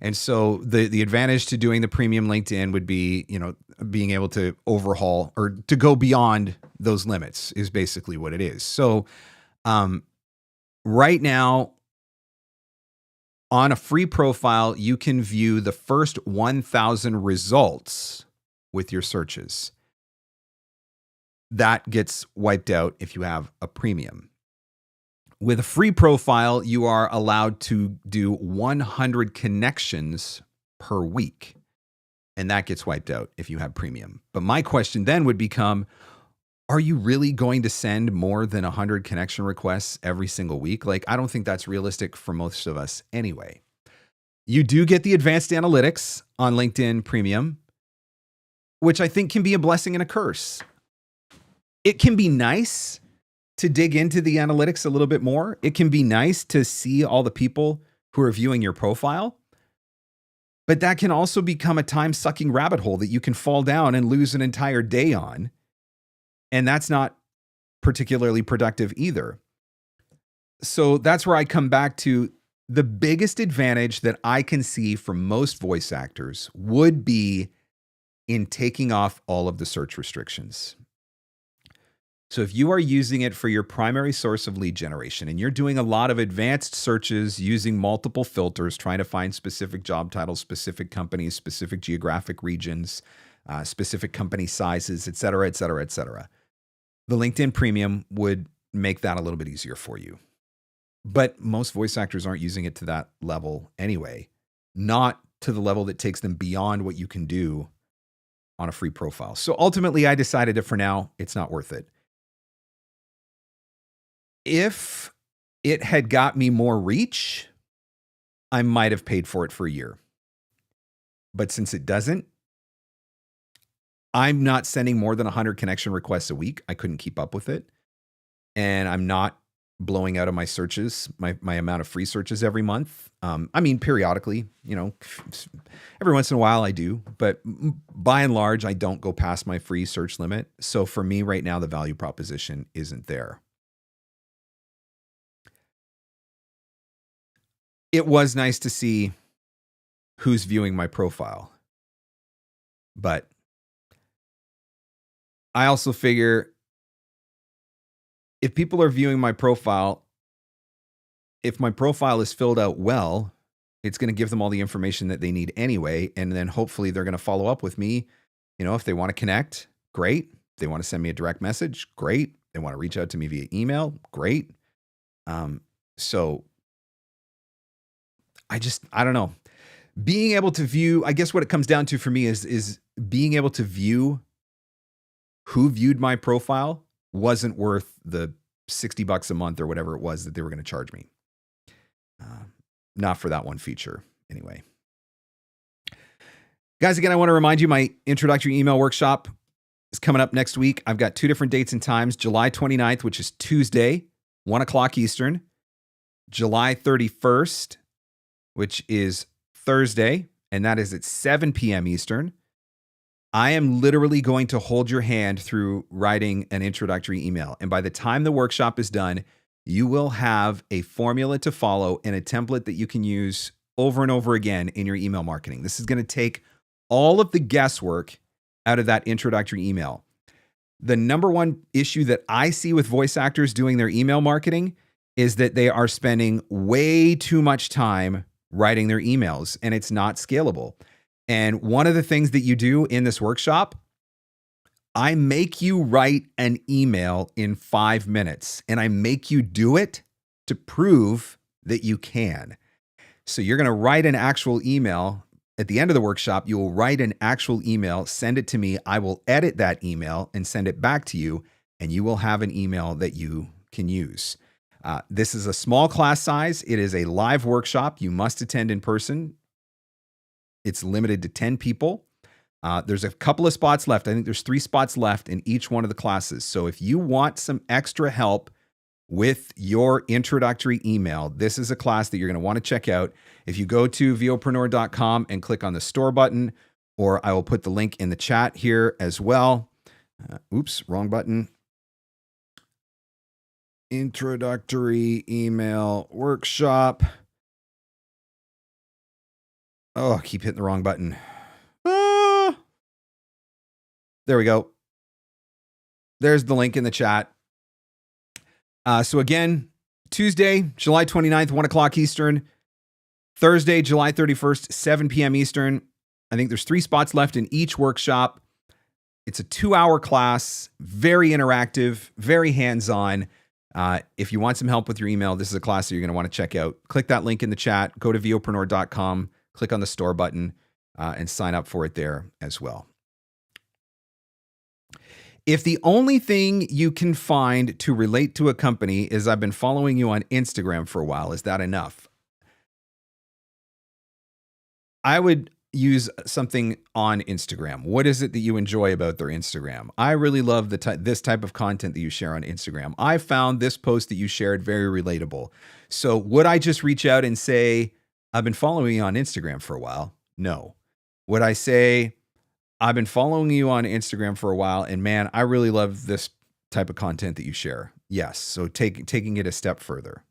And so the advantage to doing the premium LinkedIn would be, being able to overhaul or to go beyond those limits is basically what it is. So right now, on a free profile, you can view the first 1,000 results with your searches. That gets wiped out if you have a premium. With a free profile, you are allowed to do 100 connections per week, and that gets wiped out if you have premium. But my question then would become, are you really going to send more than 100 connection requests every single week? Like, I don't think that's realistic for most of us anyway. You do get the advanced analytics on LinkedIn Premium, which I think can be a blessing and a curse. It can be nice to dig into the analytics a little bit more. It can be nice to see all the people who are viewing your profile, but that can also become a time-sucking rabbit hole that you can fall down and lose an entire day on. And that's not particularly productive either. So that's where I come back to the biggest advantage that I can see for most voice actors would be in taking off all of the search restrictions. So if you are using it for your primary source of lead generation and you're doing a lot of advanced searches using multiple filters, trying to find specific job titles, specific companies, specific geographic regions, specific company sizes, et cetera, et cetera, et cetera, the LinkedIn Premium would make that a little bit easier for you. But most voice actors aren't using it to that level anyway, not to the level that takes them beyond what you can do on a free profile. So ultimately, I decided that for now, it's not worth it. If it had got me more reach, I might have paid for it for a year. But since it doesn't, I'm not sending more than 100 connection requests a week. I couldn't keep up with it. And I'm not blowing out of my searches, my amount of free searches every month. I mean, periodically, every once in a while I do, but by and large, I don't go past my free search limit. So for me right now, the value proposition isn't there. It was nice to see who's viewing my profile, but I also figure if people are viewing my profile, if my profile is filled out well, it's going to give them all the information that they need anyway. And then hopefully they're going to follow up with me. If they want to connect, great. They want to send me a direct message, great. They want to reach out to me via email, great. So I don't know. Being able to view, I guess what it comes down to for me is being able to view who viewed my profile wasn't worth the $60 a month or whatever it was that they were going to charge me. Not for that one feature anyway. Guys, again, I want to remind you my introductory email workshop is coming up next week. I've got 2 different dates and times, July 29th, which is Tuesday, 1 o'clock Eastern, July 31st, which is Thursday, and that is at 7 p.m. Eastern. I am literally going to hold your hand through writing an introductory email. And by the time the workshop is done, you will have a formula to follow and a template that you can use over and over again in your email marketing. This is going to take all of the guesswork out of that introductory email. The number one issue that I see with voice actors doing their email marketing is that they are spending way too much time writing their emails, and it's not scalable. And one of the things that you do in this workshop, I make you write an email in 5 minutes, and I make you do it to prove that you can. So you're going to write an actual email. At the end of the workshop, you will write an actual email, send it to me. I will edit that email and send it back to you, and you will have an email that you can use. This is a small class size. It is a live workshop. You must attend in person. It's limited to 10 people. There's a couple of spots left. I think there's 3 spots left in each one of the classes. So if you want some extra help with your introductory email, this is a class that you're going to want to check out. If you go to vopreneur.com and click on the store button, or I will put the link in the chat here as well. Oops, wrong button. Introductory email workshop. Oh, I keep hitting the wrong button. There we go. There's the link in the chat. So again, Tuesday, July 29th, 1 o'clock Eastern. Thursday, July 31st, 7 p.m. Eastern. I think there's 3 spots left in each workshop. It's a 2-hour class, very interactive, very hands-on. If you want some help with your email, this is a class that you're going to want to check out. Click that link in the chat. Go to vopreneur.com. Click on the store button and sign up for it there as well. If the only thing you can find to relate to a company is I've been following you on Instagram for a while, is that enough? I would use something on Instagram. What is it that you enjoy about their Instagram? I really love this type of content that you share on Instagram. I found this post that you shared very relatable. So would I just reach out and say, I've been following you on Instagram for a while? No. Would I say, I've been following you on Instagram for a while, and man, I really love this type of content that you share? Yes. So taking it a step further.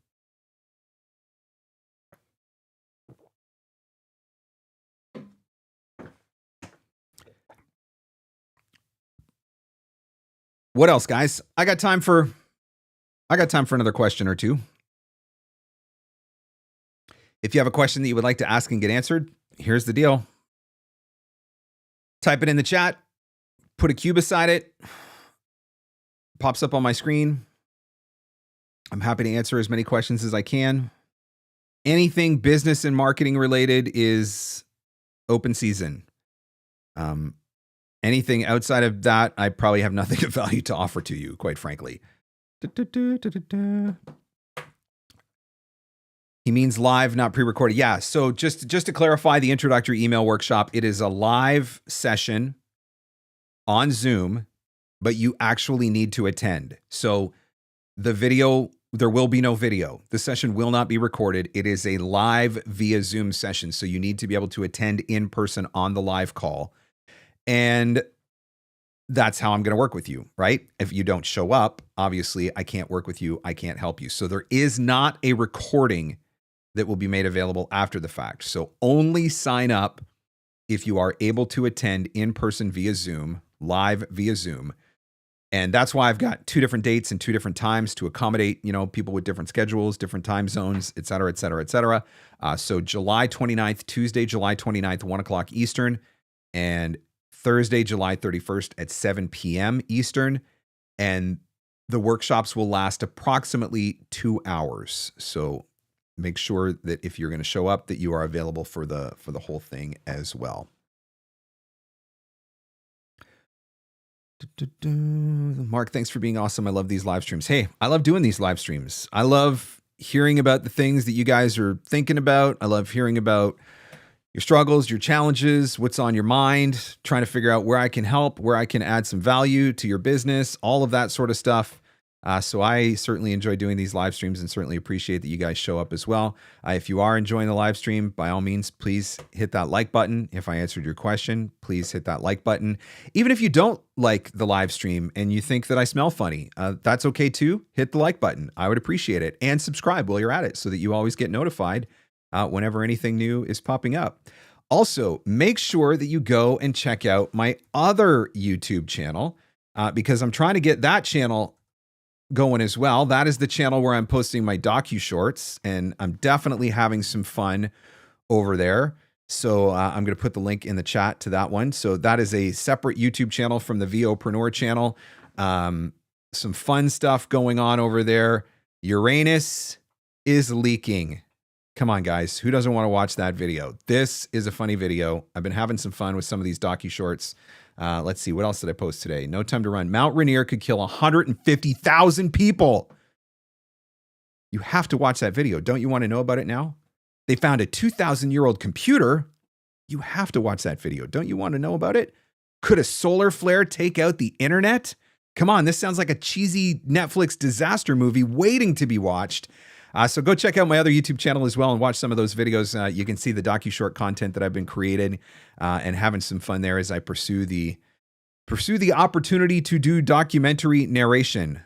What else, guys? I got time for another question or two. If you have a question that you would like to ask and get answered, here's the deal. Type it in the chat, put a Q beside it, pops up on my screen. I'm happy to answer as many questions as I can. Anything business and marketing related is open season. Anything outside of that, I probably have nothing of value to offer to you, quite frankly. He means live, not pre-recorded. Yeah, so just to clarify the introductory email workshop, it is a live session on Zoom, but you actually need to attend. So the video, there will be no video. The session will not be recorded. It is a live via Zoom session, so you need to be able to attend in person on the live call. And that's how I'm going to work with you, right? If you don't show up, obviously I can't work with you. I can't help you. So there is not a recording that will be made available after the fact. So only sign up if you are able to attend in person via Zoom, live via Zoom. And that's why I've got 2 different dates and 2 different times to accommodate, people with different schedules, different time zones, et cetera, et cetera, et cetera. So July 29th, Tuesday, July 29th, 1 o'clock Eastern, and Thursday, July 31st at 7 p.m. Eastern. And the workshops will last approximately 2 hours. So make sure that if you're going to show up, that you are available for the whole thing as well. Mark, thanks for being awesome. I love these live streams. Hey, I love doing these live streams. I love hearing about the things that you guys are thinking about. I love hearing about your struggles, your challenges, what's on your mind, trying to figure out where I can help, where I can add some value to your business, all of that sort of stuff. So I certainly enjoy doing these live streams and certainly appreciate that you guys show up as well. If you are enjoying the live stream, by all means, please hit that like button. If I answered your question, please hit that like button. Even if you don't like the live stream and you think that I smell funny, that's okay too. Hit the like button. I would appreciate it. And subscribe while you're at it so that you always get notified whenever anything new is popping up. Also, make sure that you go and check out my other YouTube channel because I'm trying to get that channel going as well. That is the channel where I'm posting my DocuShorts, and I'm definitely having some fun over there. So I'm going to put the link in the chat to that one. So that is a separate YouTube channel from the VOpreneur channel. Some fun stuff going on over there. Uranus is leaking. Come on, guys. Who doesn't want to watch that video? This is a funny video. I've been having some fun with some of these DocuShorts. Let's see. What else did I post today? No Time to Run. Mount Rainier could kill 150,000 people. You have to watch that video. Don't you want to know about it now? They found a 2,000-year-old computer. You have to watch that video. Don't you want to know about it? Could a solar flare take out the internet? Come on. This sounds like a cheesy Netflix disaster movie waiting to be watched. So go check out my other YouTube channel as well and watch some of those videos. You can see the DocuShort content that I've been creating and having some fun there as I pursue the opportunity to do documentary narration.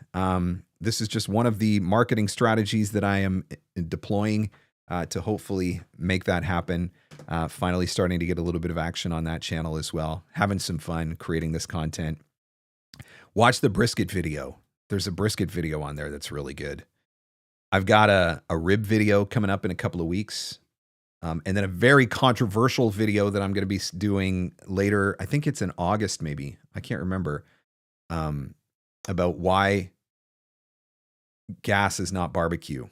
This is just one of the marketing strategies that I am deploying to hopefully make that happen. Finally starting to get a little bit of action on that channel as well. Having some fun creating this content. Watch the brisket video. There's a brisket video on there that's really good. I've got a rib video coming up in a couple of weeks. And then a very controversial video that I'm going to be doing later. I think it's in August, maybe. I can't remember. About why gas is not barbecue.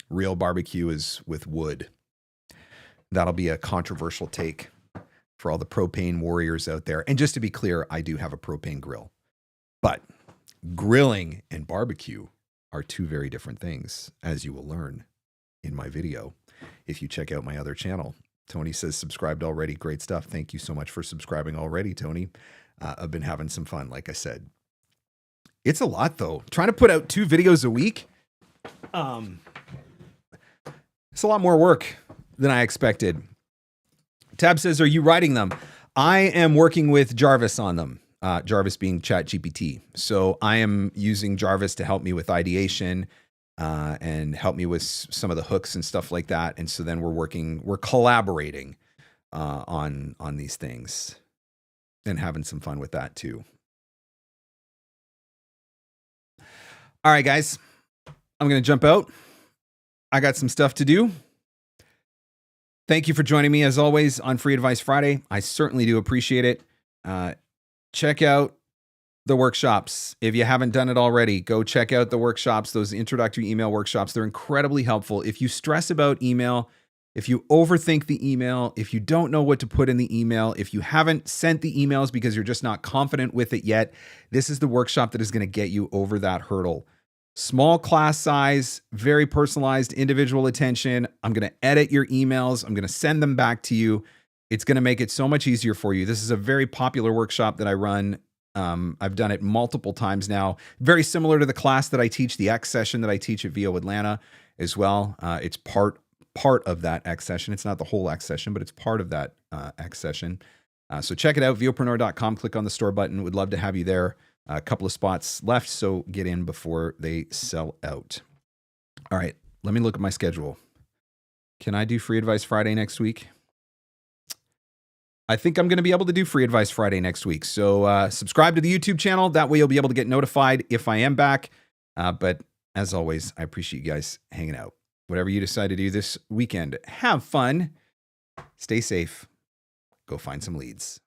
Real barbecue is with wood. That'll be a controversial take for all the propane warriors out there. And just to be clear, I do have a propane grill. But grilling and barbecue are two very different things, as you will learn in my video if you check out my other channel. Tony says, subscribed already. Great stuff. Thank you so much for subscribing already, Tony. I've been having some fun, like I said. It's a lot, though. Trying to put out 2 videos a week, it's a lot more work than I expected. Tab says, are you writing them? I am working with Jarvis on them. Jarvis being ChatGPT. So I am using Jarvis to help me with ideation and help me with some of the hooks and stuff like that. And so then we're collaborating on these things and having some fun with that too. All right, guys, I'm going to jump out. I got some stuff to do. Thank you for joining me as always on Free Advice Friday. I certainly do appreciate it. Check out the workshops. If you haven't done it already, go check out the workshops, those introductory email workshops. They're incredibly helpful. If you stress about email, if you overthink the email, if you don't know what to put in the email, if you haven't sent the emails because you're just not confident with it yet, this is the workshop that is going to get you over that hurdle. Small class size, very personalized, individual attention. I'm going to edit your emails. I'm going to send them back to you. It's going to make it so much easier for you. This is a very popular workshop that I run. I've done it multiple times now. Very similar to the class that I teach, the X session that I teach at VO Atlanta as well. It's part of that X session. It's not the whole X session, but it's part of that X session. So check it out, VOpreneur.com. Click on the store button. Would love to have you there. A couple of spots left, so get in before they sell out. All right, let me look at my schedule. Can I do Free Advice Friday next week? I think I'm going to be able to do Free Advice Friday next week. So subscribe to the YouTube channel. That way you'll be able to get notified if I am back. But as always, I appreciate you guys hanging out. Whatever you decide to do this weekend, have fun. Stay safe. Go find some leads.